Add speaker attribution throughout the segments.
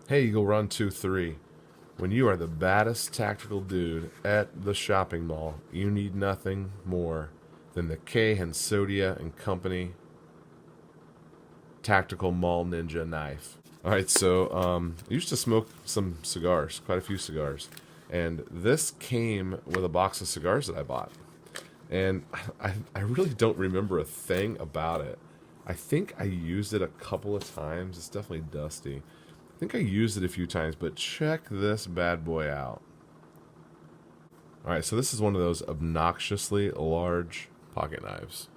Speaker 1: Hey, Eagle Run 2-3. When you are the baddest tactical dude at the shopping mall, you need nothing more than the hansotia and Company Tactical Mall Ninja knife. All right, so I used to smoke some cigars, quite a few cigars, and this came with a box of cigars that I bought. And I really don't remember a thing about it. I think I used it a couple of times. It's definitely dusty. I think I used it a few times, but check this bad boy out. All right, so this is one of those obnoxiously large pocket knives.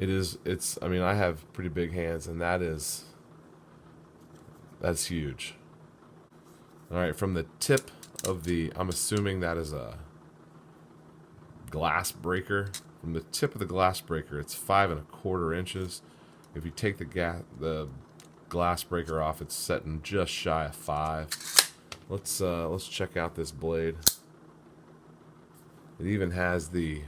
Speaker 1: I mean, I have pretty big hands, and that's huge. All right, from the tip of I'm assuming that is a glass breaker. From the tip of the glass breaker, it's 5¼ inches. If you take the glass breaker off, it's setting just shy of 5. Let's check out this blade. It even has the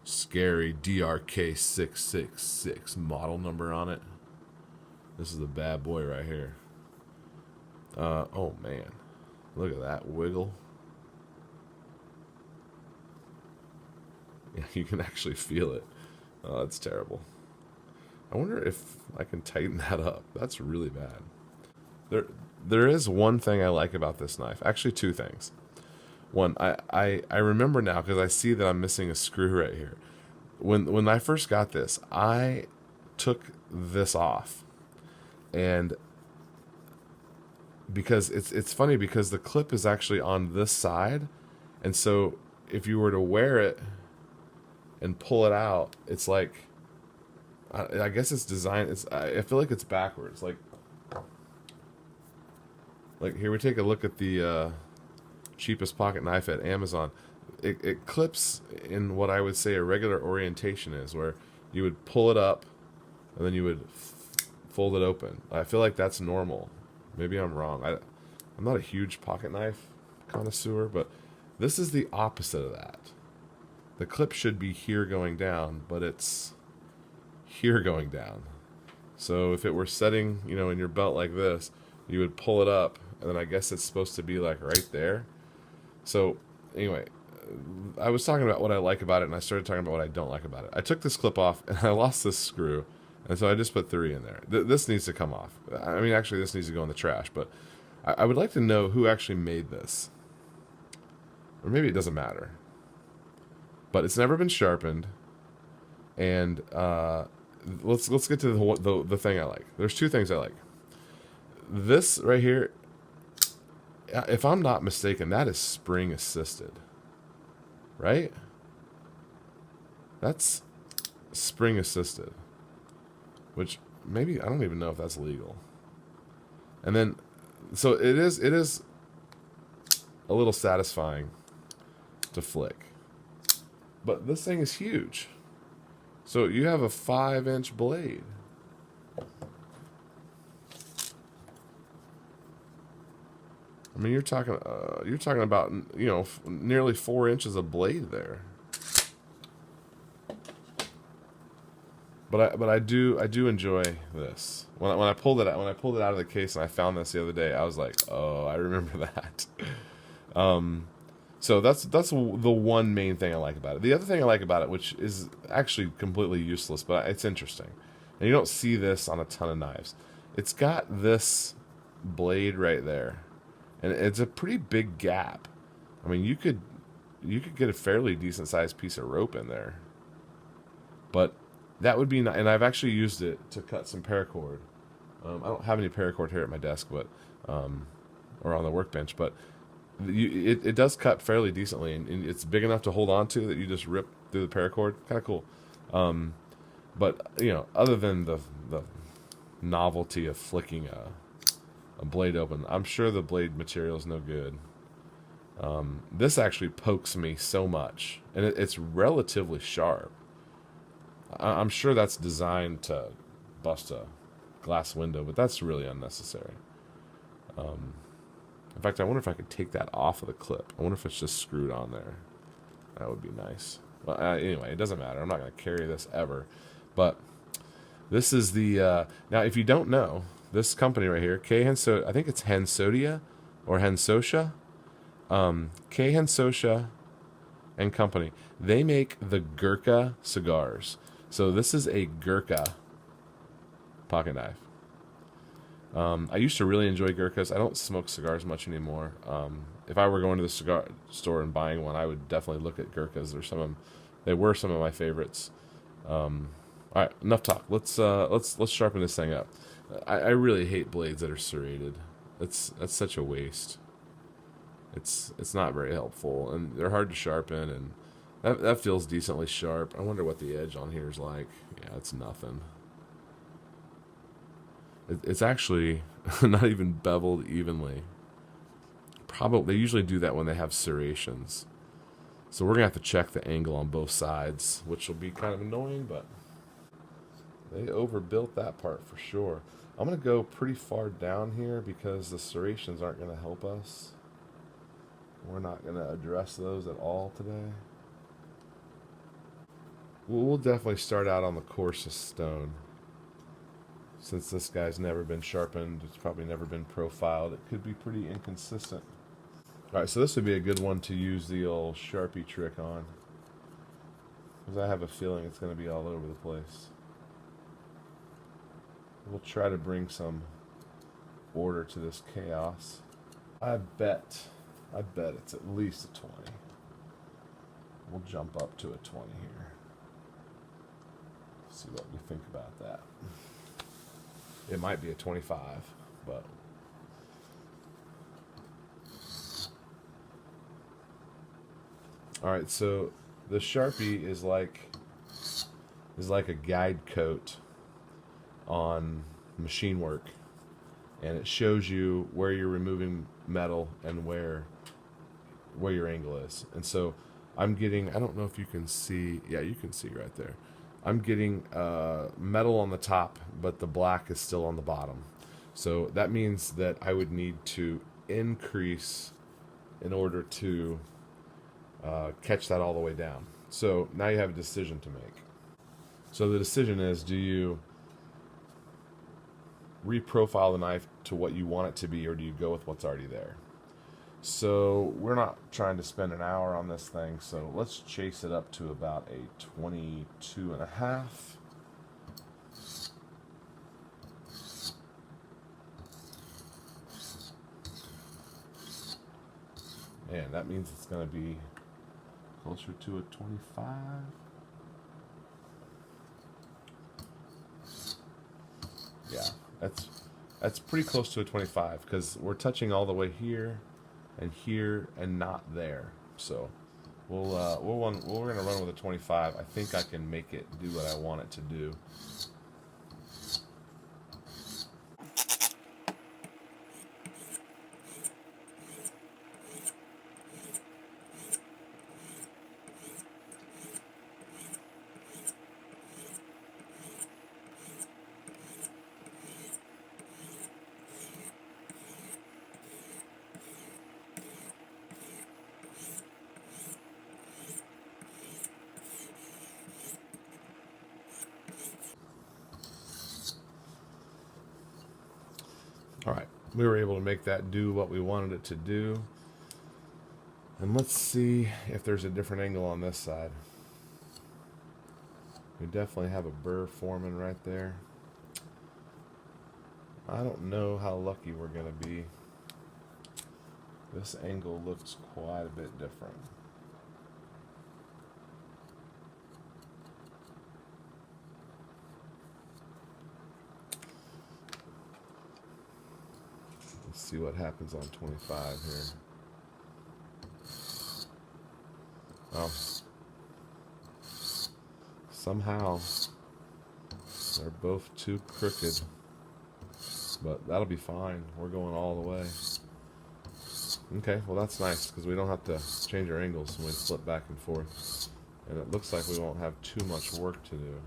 Speaker 1: scary DRK666 model number on it. This is the bad boy right here. Oh man, look at that wiggle. Yeah, you can actually feel it. Oh, that's terrible. I wonder if I can tighten that up. That's really bad. There is one thing I like about this knife. Actually, two things. One, I remember now because I see that I'm missing a screw right here. When I first got this, I took this off, and because it's funny because the clip is actually on this side, and so if you were to wear it and pull it out, it's like I guess it's designed. I feel like it's backwards. Like here we take a look at the cheapest pocket knife at Amazon. It clips in what I would say a regular orientation is, where you would pull it up and then you would fold it open. I feel like that's normal. Maybe I'm wrong. I'm not a huge pocket knife connoisseur, but this is the opposite of that. The clip should be here going down, but it's here going down. So if it were setting, in your belt like this, you would pull it up, and then I guess it's supposed to be like right there. So anyway, I was talking about what I like about it, and I started talking about what I don't like about it. I took this clip off, and I lost this screw, and so I just put 3 in there. This needs to come off. I mean, actually, this needs to go in the trash, but I would like to know who actually made this. Or maybe it doesn't matter. But it's never been sharpened, and let's get to the thing I like. There's 2 things I like. This right here, if I'm not mistaken, that is spring assisted, right? That's spring assisted, which maybe I don't even know if that's legal. And then, so it is a little satisfying to flick. But this thing is huge. So you have a 5-inch blade. I mean, you're talking about nearly 4 inches of blade there. But I do enjoy this. When I pulled it out of the case and I found this the other day, I was like, oh, I remember that. So that's the one main thing I like about it. The other thing I like about it, which is actually completely useless, but it's interesting, and you don't see this on a ton of knives. It's got this blade right there, and it's a pretty big gap. I mean, you could get a fairly decent sized piece of rope in there, but that would be and I've actually used it to cut some paracord. I don't have any paracord here at my desk, but or on the workbench, but it does cut fairly decently, and it's big enough to hold on to that you just rip through the paracord. Kind of cool. But other than the novelty of flicking a blade open, I'm sure the blade material is no good. This actually pokes me so much, and it's relatively sharp. I'm sure that's designed to bust a glass window, but that's really unnecessary. In fact, I wonder if I could take that off of the clip. I wonder if it's just screwed on there. That would be nice. Well, anyway, it doesn't matter. I'm not going to carry this ever. But this is the... now, if you don't know, This company right here, I think it's hansotia or hansotia. K Hansotia and Company. They make the Gurkha cigars. So this is a Gurkha pocket knife. I used to really enjoy Gurkhas. I don't smoke cigars much anymore. If I were going to the cigar store and buying one, I would definitely look at Gurkhas. They were some of my favorites. All right, enough talk. Let's sharpen this thing up. I really hate blades that are serrated. That's such a waste. It's not very helpful, and they're hard to sharpen, and that feels decently sharp. I wonder what the edge on here is like. Yeah, it's nothing. It's actually not even beveled evenly. Probably they usually do that when they have serrations. So we're gonna have to check the angle on both sides, which will be kind of annoying, but they overbuilt that part for sure. I'm gonna go pretty far down here because the serrations aren't gonna help us. We're not gonna address those at all today. We'll definitely start out on the coarsest stone. Since this guy's never been sharpened, it's probably never been profiled, it could be pretty inconsistent. Alright, so this would be a good one to use the old Sharpie trick on. Because I have a feeling it's going to be all over the place. We'll try to bring some order to this chaos. I bet it's at least a 20. We'll jump up to a 20 here. See what we think about that. It might be a 25, but all right. So the Sharpie is like a guide coat on machine work, and it shows you where you're removing metal and where your angle is. And so I'm getting, I don't know if you can see, yeah, you can see right there. I'm getting metal on the top, but the black is still on the bottom. So that means that I would need to increase in order to catch that all the way down. So now you have a decision to make. So the decision is, do you reprofile the knife to what you want it to be, or do you go with what's already there? So we're not trying to spend an hour on this thing, so let's chase it up to about a 22.5. And that means it's going to be closer to a 25. Yeah, that's pretty close to a 25 because we're touching all the way here and not there. So we're gonna run with a 25. I think I can make it do what I want it to do. Alright, we were able to make that do what we wanted it to do. And let's see if there's a different angle on this side. We definitely have a burr forming right there. I don't know how lucky we're going to be. This angle looks quite a bit different. Let's see what happens on 25 here. Oh. Somehow they're both too crooked. But that'll be fine. We're going all the way. Okay, well that's nice because we don't have to change our angles when we flip back and forth. And it looks like we won't have too much work to do.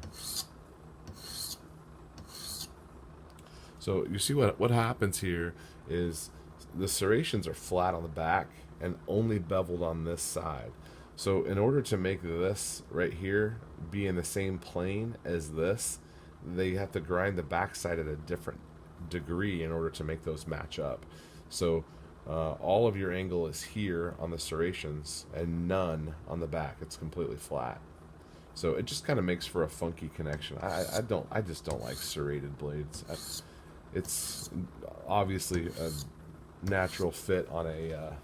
Speaker 1: So you see what happens here is the serrations are flat on the back and only beveled on this side. So in order to make this right here be in the same plane as this, they have to grind the back side at a different degree in order to make those match up. So all of your angle is here on the serrations and none on the back. It's completely flat. So it just kind of makes for a funky connection. I just don't like serrated blades. It's obviously a natural fit on a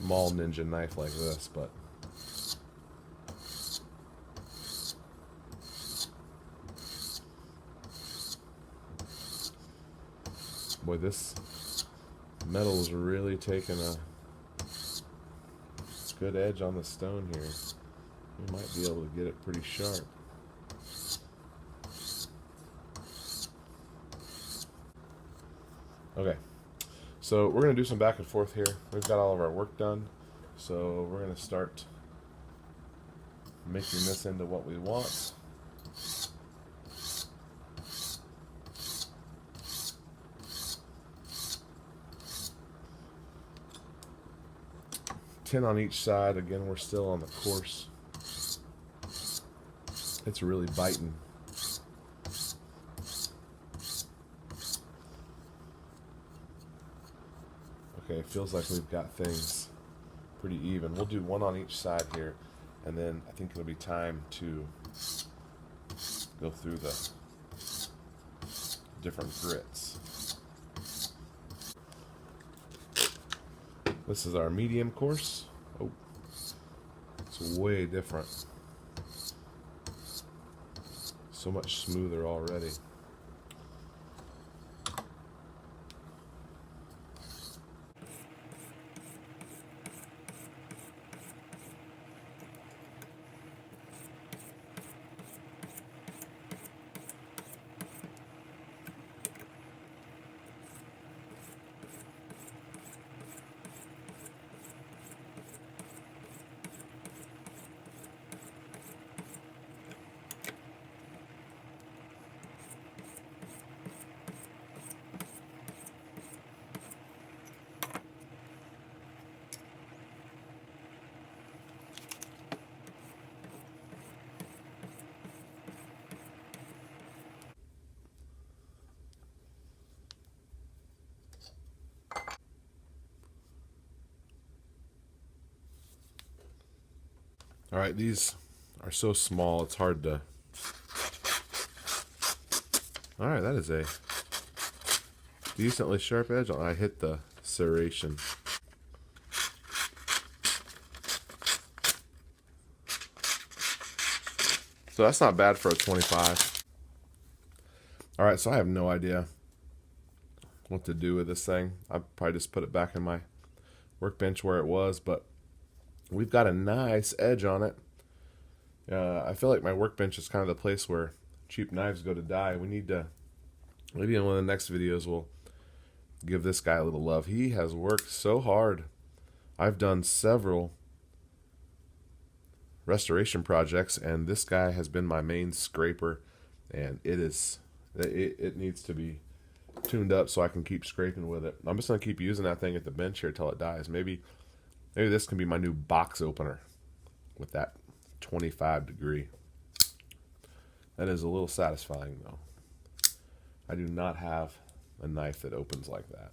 Speaker 1: Mall Ninja knife like this, but boy, this metal is really taking a good edge on the stone here. We might be able to get it pretty sharp. Okay, so we're going to do some back and forth here. We've got all of our work done, so we're going to start making this into what we want. Ten on each side. Again, we're still on the course. It's really biting. Okay, it feels like we've got things pretty even. We'll do one on each side here, and then I think it'll be time to go through the different grits. This is our medium course. Oh, it's way different. So much smoother already. All right, these are so small, it's hard to... All right, that is a decently sharp edge. I hit the serration. So that's not bad for a 25. All right, so I have no idea what to do with this thing. I'll probably just put it back in my workbench where it was, but we've got a nice edge on it. I feel like my workbench is kind of the place where cheap knives go to die. We need to, maybe in one of the next videos, we'll give this guy a little love. He has worked so hard. I've done several restoration projects, and this guy has been my main scraper, and it needs to be tuned up so I can keep scraping with it. I'm just going to keep using that thing at the bench here till it dies. Maybe this can be my new box opener with that 25 degree. That is a little satisfying though. I do not have a knife that opens like that.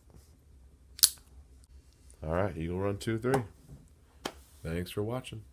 Speaker 1: All right, Eagle Run 2-3. Thanks for watching.